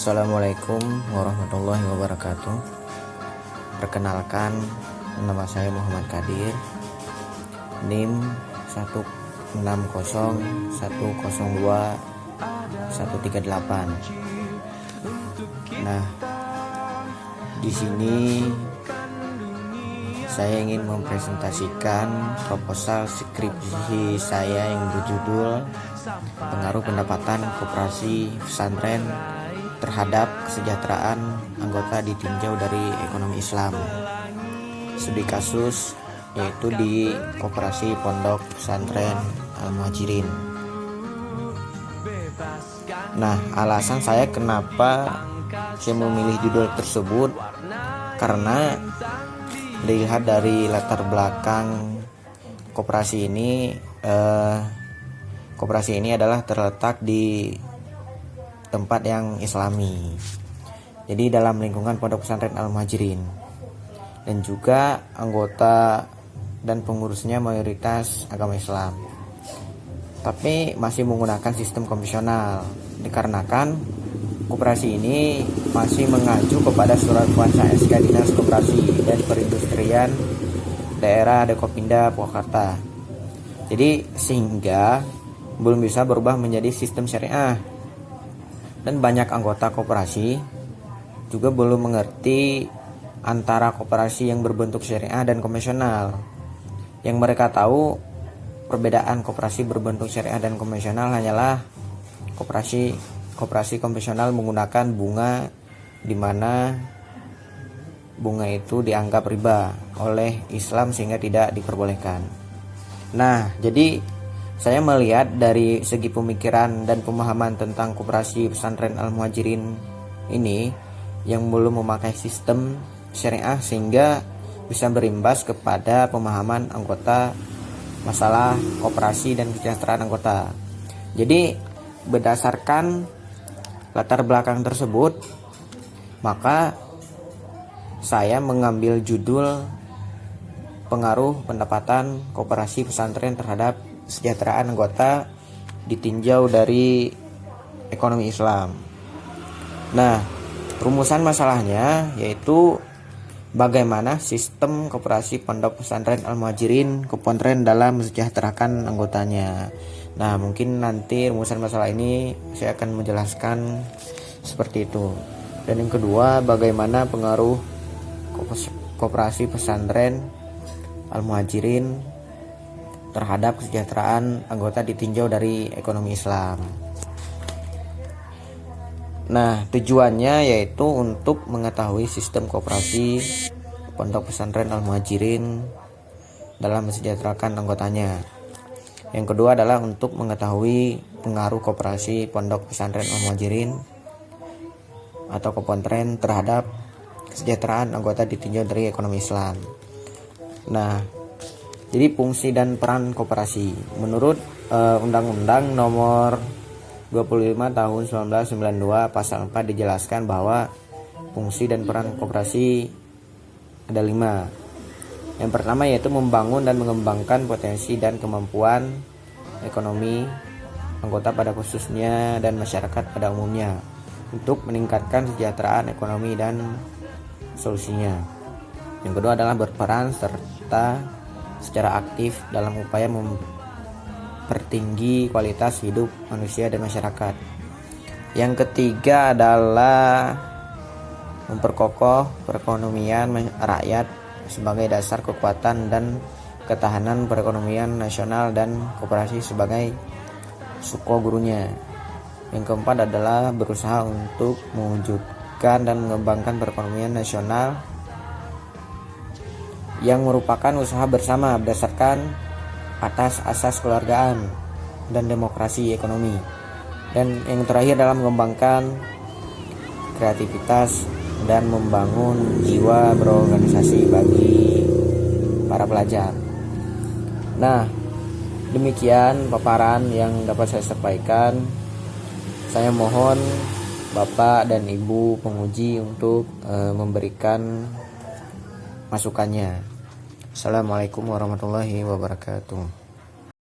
Assalamualaikum warahmatullahi wabarakatuh. Perkenalkan, nama saya Muhammad Kadir, NIM 160102138. Nah, di sini saya ingin mempresentasikan proposal skripsi saya yang berjudul Pengaruh Pendapatan Koperasi Pesantren terhadap kesejahteraan anggota ditinjau dari ekonomi Islam. Studi kasus yaitu di Koperasi Pondok Pesantren Al-Muhajirin. Nah, alasan saya kenapa saya memilih judul tersebut karena dilihat dari latar belakang koperasi ini, koperasi ini adalah terletak di tempat yang islami, jadi dalam lingkungan Pondok Pesantren Al-Muhajirin, dan juga anggota dan pengurusnya mayoritas agama Islam, tapi masih menggunakan sistem konvensional, dikarenakan koperasi ini masih mengacu kepada surat kuasa SK Dinas Koperasi dan Perindustrian Daerah Dekopinda Purwakarta. Jadi sehingga belum bisa berubah menjadi sistem syariah. Dan banyak anggota koperasi juga belum mengerti antara koperasi yang berbentuk syariah dan konvensional. Yang mereka tahu perbedaan koperasi berbentuk syariah dan konvensional hanyalah koperasi konvensional menggunakan bunga, di mana bunga itu dianggap riba oleh Islam sehingga tidak diperbolehkan. Nah, jadi saya melihat dari segi pemikiran dan pemahaman tentang koperasi pesantren Al-Muhajirin ini yang belum memakai sistem syariah, sehingga bisa berimbas kepada pemahaman anggota masalah koperasi dan kesejahteraan anggota. Jadi berdasarkan latar belakang tersebut, maka saya mengambil judul Pengaruh Pendapatan Koperasi Pesantren terhadap Kesejahteraan Anggota ditinjau dari ekonomi Islam. Nah, rumusan masalahnya yaitu bagaimana sistem koperasi Pondok Pesantren Al-Muhajirin Kopentren dalam mensejahterakan anggotanya. Nah, mungkin nanti rumusan masalah ini saya akan menjelaskan seperti itu. Dan yang kedua, bagaimana pengaruh koperasi pesantren Al-Muhajirin terhadap kesejahteraan anggota ditinjau dari ekonomi Islam. Nah, tujuannya yaitu untuk mengetahui sistem koperasi Pondok Pesantren Al-Muhajirin dalam mensejahterakan anggotanya. Yang kedua adalah untuk mengetahui pengaruh koperasi Pondok Pesantren Al-Muhajirin atau Kopentren terhadap kesejahteraan anggota ditinjau dari ekonomi Islam. Nah, jadi fungsi dan peran koperasi. Menurut Undang-Undang Nomor 25 Tahun 1992 Pasal 4 dijelaskan bahwa fungsi dan peran koperasi ada 5. Yang pertama yaitu membangun dan mengembangkan potensi dan kemampuan ekonomi anggota pada khususnya dan masyarakat pada umumnya untuk meningkatkan kesejahteraan ekonomi dan solusinya. Yang kedua adalah berperan serta secara aktif dalam upaya mempertinggi kualitas hidup manusia dan masyarakat. Yang ketiga adalah memperkokoh perekonomian rakyat sebagai dasar kekuatan dan ketahanan perekonomian nasional dan koperasi sebagai suko gurunya. Yang keempat adalah berusaha untuk mewujudkan dan mengembangkan perekonomian nasional yang merupakan usaha bersama berdasarkan atas asas kekeluargaan dan demokrasi ekonomi. Dan yang terakhir adalah mengembangkan kreativitas dan membangun jiwa berorganisasi bagi para pelajar. Nah, demikian paparan yang dapat saya sampaikan. Saya mohon Bapak dan Ibu penguji untuk memberikan masukannya. Assalamualaikum warahmatullahi wabarakatuh.